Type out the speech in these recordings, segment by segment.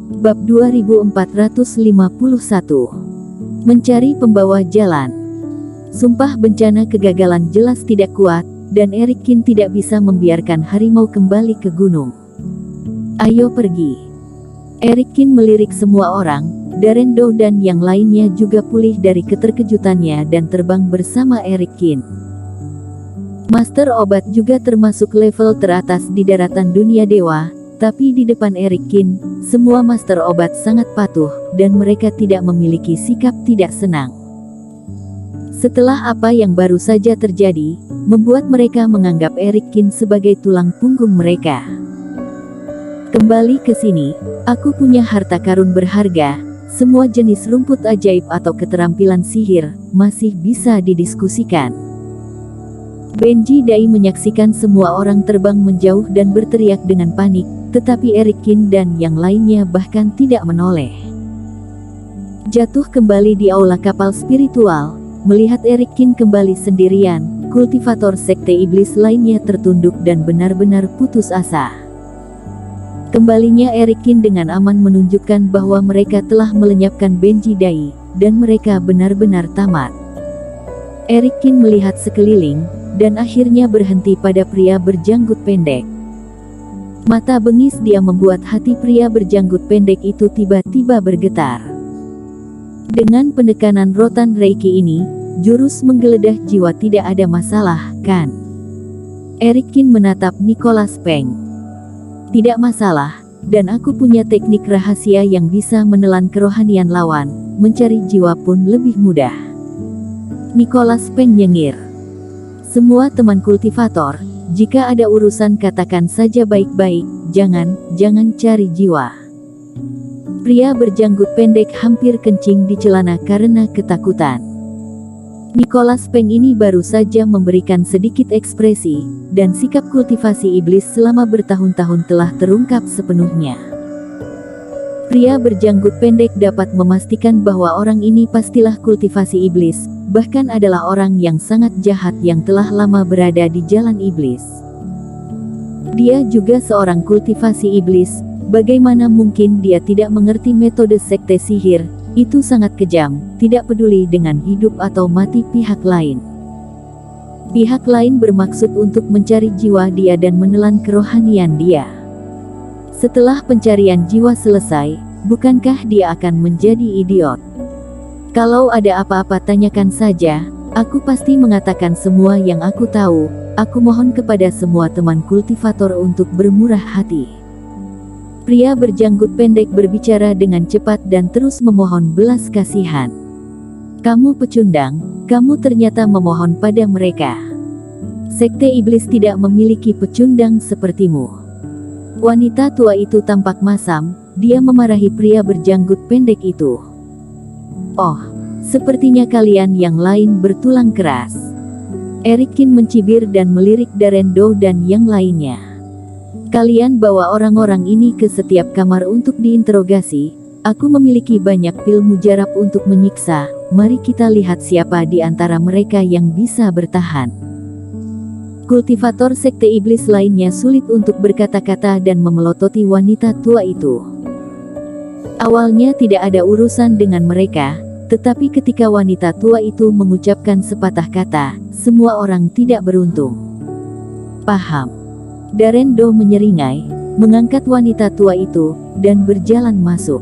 Bab 2451. Mencari pembawa jalan. Sumpah bencana kegagalan jelas tidak kuat, dan Eric Kin tidak bisa membiarkan harimau kembali ke gunung. Ayo pergi. Eric Kin melirik semua orang, Darren Doe dan yang lainnya juga pulih dari keterkejutannya dan terbang bersama Eric Kin. Master obat juga termasuk level teratas di daratan dunia dewa, tapi di depan Eric Kin, semua master obat sangat patuh, dan mereka tidak memiliki sikap tidak senang. Setelah apa yang baru saja terjadi, membuat mereka menganggap Eric Kin sebagai tulang punggung mereka. Kembali ke sini, aku punya harta karun berharga, semua jenis rumput ajaib atau keterampilan sihir, masih bisa didiskusikan. Benji Dai menyaksikan semua orang terbang menjauh dan berteriak dengan panik, tetapi Eric Kin dan yang lainnya bahkan tidak menoleh. Jatuh kembali di aula kapal spiritual, melihat Eric Kin kembali sendirian, kultivator sekte iblis lainnya tertunduk dan benar-benar putus asa. Kembalinya Eric Kin dengan aman menunjukkan bahwa mereka telah melenyapkan Benji Dai, dan mereka benar-benar tamat. Eric Kin melihat sekeliling, dan akhirnya berhenti pada pria berjanggut pendek. Mata bengis dia membuat hati pria berjanggut pendek itu tiba-tiba bergetar. Dengan penekanan rotan Reiki ini, jurus menggeledah jiwa tidak ada masalah, kan? Eric Kin menatap Nicholas Peng. Tidak masalah, dan aku punya teknik rahasia yang bisa menelan kerohanian lawan, mencari jiwa pun lebih mudah. Nicholas Peng nyengir. Semua teman kultivator, jika ada urusan katakan saja baik-baik, jangan cari jiwa. Pria berjanggut pendek hampir kencing di celana karena ketakutan. Nicholas Peng ini baru saja memberikan sedikit ekspresi, dan sikap kultivasi iblis selama bertahun-tahun telah terungkap sepenuhnya. Pria berjanggut pendek dapat memastikan bahwa orang ini pastilah kultivasi iblis, bahkan adalah orang yang sangat jahat yang telah lama berada di jalan iblis. Dia juga seorang kultivasi iblis, bagaimana mungkin dia tidak mengerti metode sekte sihir, itu sangat kejam, tidak peduli dengan hidup atau mati pihak lain. Pihak lain bermaksud untuk mencari jiwa dia dan menelan kerohanian dia. Setelah pencarian jiwa selesai, bukankah dia akan menjadi idiot? Kalau ada apa-apa tanyakan saja, aku pasti mengatakan semua yang aku tahu. Aku mohon kepada semua teman kultivator untuk bermurah hati. Pria berjanggut pendek berbicara dengan cepat dan terus memohon belas kasihan. Kamu pecundang, kamu ternyata memohon pada mereka. Sekte iblis tidak memiliki pecundang sepertimu. Wanita tua itu tampak masam, dia memarahi pria berjanggut pendek itu. Oh, sepertinya kalian yang lain bertulang keras. Eric Kin mencibir dan melirik Darren Doe dan yang lainnya. Kalian bawa orang-orang ini ke setiap kamar untuk diinterogasi. Aku memiliki banyak pil mujarab untuk menyiksa. Mari kita lihat siapa di antara mereka yang bisa bertahan. Kultivator sekte iblis lainnya sulit untuk berkata-kata dan memelototi wanita tua itu. Awalnya tidak ada urusan dengan mereka, tetapi ketika wanita tua itu mengucapkan sepatah kata, semua orang tidak beruntung. Paham. Darren Doe menyeringai, mengangkat wanita tua itu, dan berjalan masuk.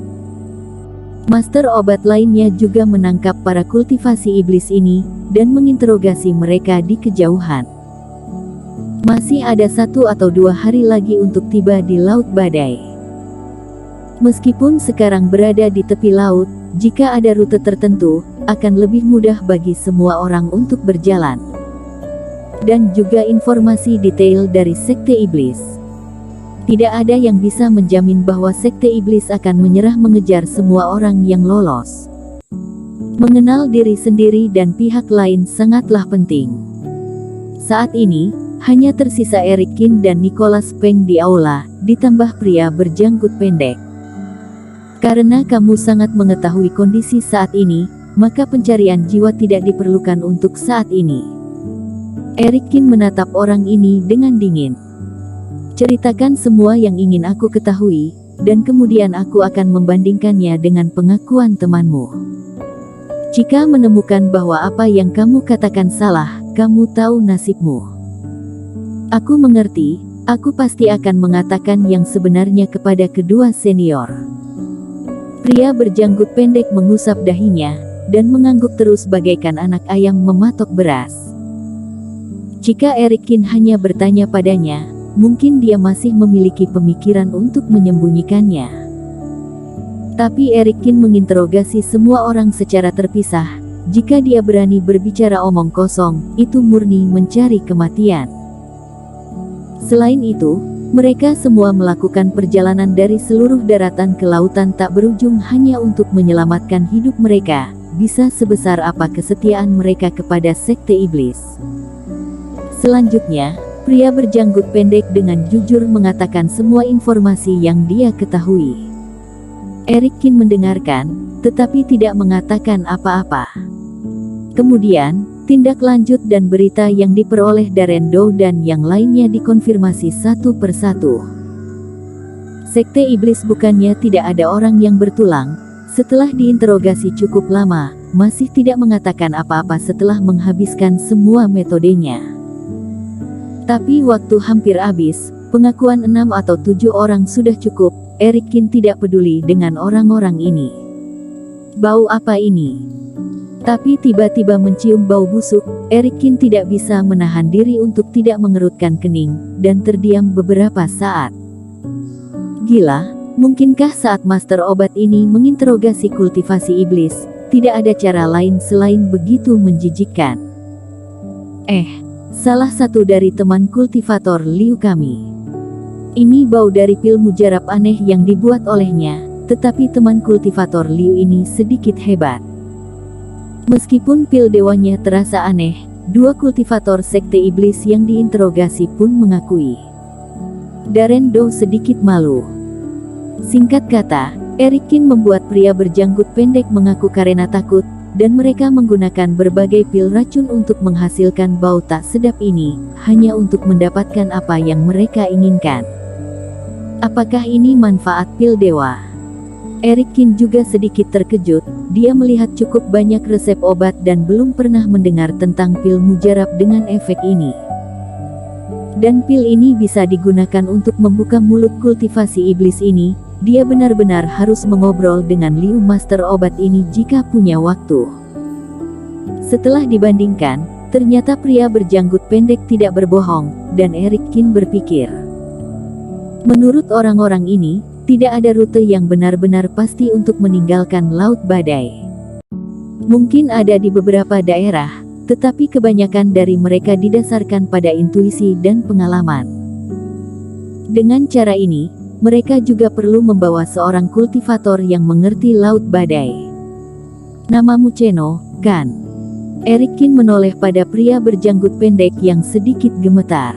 Master obat lainnya juga menangkap para kultivasi iblis ini, dan menginterogasi mereka di kejauhan. Masih ada 1 atau 2 hari lagi untuk tiba di Laut Badai. Meskipun sekarang berada di tepi laut, jika ada rute tertentu, akan lebih mudah bagi semua orang untuk berjalan. Dan juga informasi detail dari sekte iblis. Tidak ada yang bisa menjamin bahwa sekte iblis akan menyerah mengejar semua orang yang lolos. Mengenal diri sendiri dan pihak lain sangatlah penting. Saat ini, hanya tersisa Eric Kin dan Nicholas Peng di aula, ditambah pria berjanggut pendek. Karena kamu sangat mengetahui kondisi saat ini, maka pencarian jiwa tidak diperlukan untuk saat ini. Eric Kin menatap orang ini dengan dingin. Ceritakan semua yang ingin aku ketahui, dan kemudian aku akan membandingkannya dengan pengakuan temanmu. Jika menemukan bahwa apa yang kamu katakan salah, kamu tahu nasibmu. Aku mengerti, aku pasti akan mengatakan yang sebenarnya kepada kedua senior. Pria berjanggut pendek mengusap dahinya, dan mengangguk terus bagaikan anak ayam mematok beras. Jika Erikin hanya bertanya padanya, mungkin dia masih memiliki pemikiran untuk menyembunyikannya. Tapi Erikin menginterogasi semua orang secara terpisah. Jika dia berani berbicara omong kosong, itu murni mencari kematian. Selain itu, mereka semua melakukan perjalanan dari seluruh daratan ke lautan tak berujung hanya untuk menyelamatkan hidup mereka, bisa sebesar apa kesetiaan mereka kepada sekte iblis. Selanjutnya, pria berjanggut pendek dengan jujur mengatakan semua informasi yang dia ketahui. Erikin mendengarkan, tetapi tidak mengatakan apa-apa. Kemudian, tindak lanjut dan berita yang diperoleh Darren Doe dan yang lainnya dikonfirmasi satu persatu. Sekte iblis bukannya tidak ada orang yang bertulang, setelah diinterogasi cukup lama, masih tidak mengatakan apa-apa setelah menghabiskan semua metodenya. Tapi waktu hampir habis, pengakuan 6 atau 7 orang sudah cukup. Erikin tidak peduli dengan orang-orang ini. Bau apa ini? Tapi tiba-tiba mencium bau busuk. Erikin tidak bisa menahan diri untuk tidak mengerutkan kening, dan terdiam beberapa saat. Gila, mungkinkah saat master obat ini menginterogasi kultivasi iblis, tidak ada cara lain selain begitu menjijikkan? Salah satu dari teman kultivator Liu kami. Ini bau dari pil mujarab aneh yang dibuat olehnya, tetapi teman kultivator Liu ini sedikit hebat. Meskipun pil dewanya terasa aneh, 2 kultivator sekte iblis yang diinterogasi pun mengakui. Darren Doe sedikit malu. Singkat kata, Erikin membuat pria berjanggut pendek mengaku karena takut, dan mereka menggunakan berbagai pil racun untuk menghasilkan bau tak sedap ini, hanya untuk mendapatkan apa yang mereka inginkan. Apakah ini manfaat pil dewa? Erikin juga sedikit terkejut, dia melihat cukup banyak resep obat dan belum pernah mendengar tentang pil mujarab dengan efek ini. Dan pil ini bisa digunakan untuk membuka mulut kultivasi iblis ini. Dia benar-benar harus mengobrol dengan Liu master obat ini jika punya waktu. Setelah dibandingkan, ternyata pria berjanggut pendek tidak berbohong, dan Erikin berpikir. Menurut orang-orang ini, tidak ada rute yang benar-benar pasti untuk meninggalkan Laut Badai. Mungkin ada di beberapa daerah, tetapi kebanyakan dari mereka didasarkan pada intuisi dan pengalaman. Dengan cara ini, mereka juga perlu membawa seorang kultivator yang mengerti Laut Badai. Namamu Cheno, kan? Erikin menoleh pada pria berjanggut pendek yang sedikit gemetar.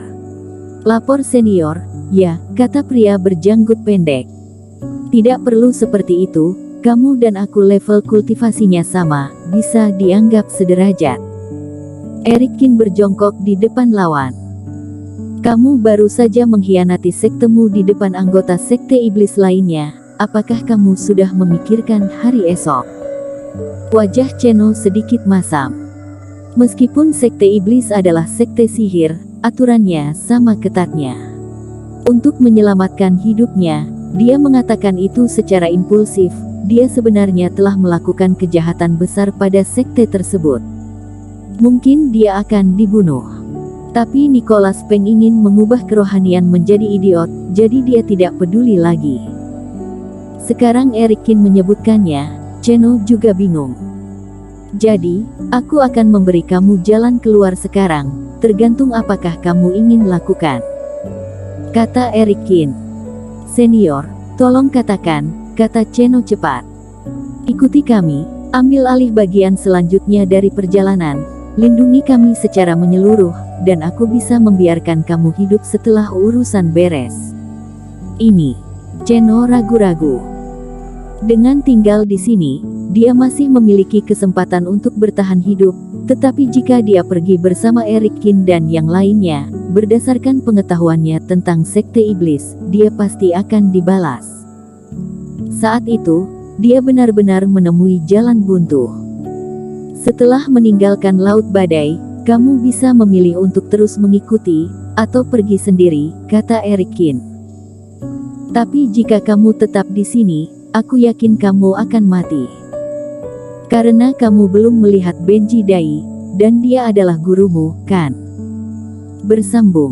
Lapor senior, ya, kata pria berjanggut pendek. Tidak perlu seperti itu, kamu dan aku level kultivasinya sama, bisa dianggap sederajat. Erikin berjongkok di depan lawan. Kamu baru saja mengkhianati sektemu di depan anggota sekte iblis lainnya, apakah kamu sudah memikirkan hari esok? Wajah Cheno sedikit masam. Meskipun sekte iblis adalah sekte sihir, aturannya sama ketatnya. Untuk menyelamatkan hidupnya, dia mengatakan itu secara impulsif, dia sebenarnya telah melakukan kejahatan besar pada sekte tersebut. Mungkin dia akan dibunuh. Tapi Nicholas Peng ingin mengubah kerohanian menjadi idiot, jadi dia tidak peduli lagi. Sekarang Erikin menyebutkannya, Cheno juga bingung. Jadi, aku akan memberi kamu jalan keluar sekarang, tergantung apakah kamu ingin lakukan. Kata Erikin. Senior, tolong katakan, kata Cheno cepat. Ikuti kami, ambil alih bagian selanjutnya dari perjalanan, lindungi kami secara menyeluruh, dan aku bisa membiarkan kamu hidup setelah urusan beres. Ini. Cheno ragu-ragu. Dengan tinggal di sini, dia masih memiliki kesempatan untuk bertahan hidup, tetapi jika dia pergi bersama Erikin dan yang lainnya, berdasarkan pengetahuannya tentang sekte iblis, dia pasti akan dibalas. Saat itu, dia benar-benar menemui jalan buntu. Setelah meninggalkan Laut Badai, kamu bisa memilih untuk terus mengikuti, atau pergi sendiri, kata Erikin. Tapi jika kamu tetap di sini, aku yakin kamu akan mati. Karena kamu belum melihat Benji Dai, dan dia adalah gurumu, kan? Bersambung.